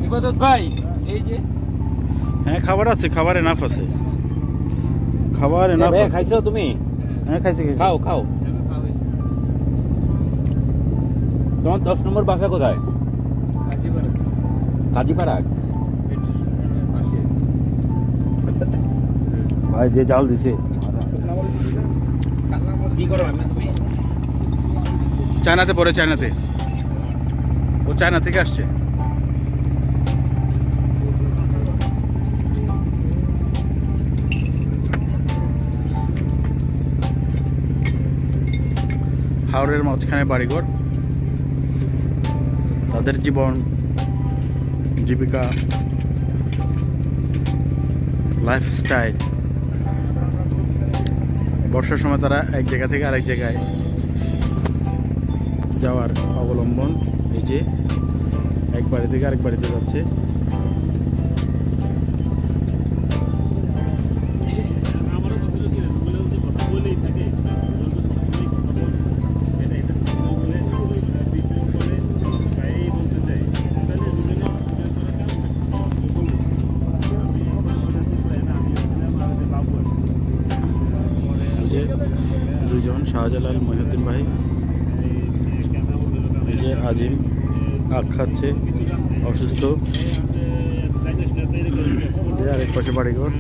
ইবাদত ভাই এই যে হ্যাঁ খাবার আছে, খাবার এনাফ আছে, খাবার এনাফ আছে। খাইছো তুমি? হ্যাঁ খাইছি খাইছি। খাও খাও। তোমার 10 নম্বর বাসা কোথায়? কাজীপাড়া। ভাই যে জাল দিছে কি করো তুমি? চায়নাতে পড়ে, চায়নাতে, ও চায়না থেকে আসছে। হাওড়ের মাঝখানে বাড়িঘর, তাদের জীবন জীবিকা লাইফস্টাইল। বর্ষার সময় তারা এক জায়গা থেকে আরেক জায়গায় যাওয়ার অবলম্বন। এই যে এক বাড়ি থেকে আরেক বাড়িতে যাচ্ছে। দুজন শাহজালাল মহিউদ্দিন ভাই, এই যে আজিম আখ খাচ্ছে, অসুস্থ। আরেক পাশে বাড়িঘর।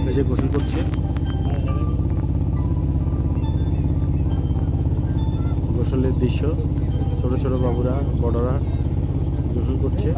এই যে গোসল করছে, গোসলের দৃশ্য। ছোট ছোট বাবুরা, বড়রা গোসল করছে।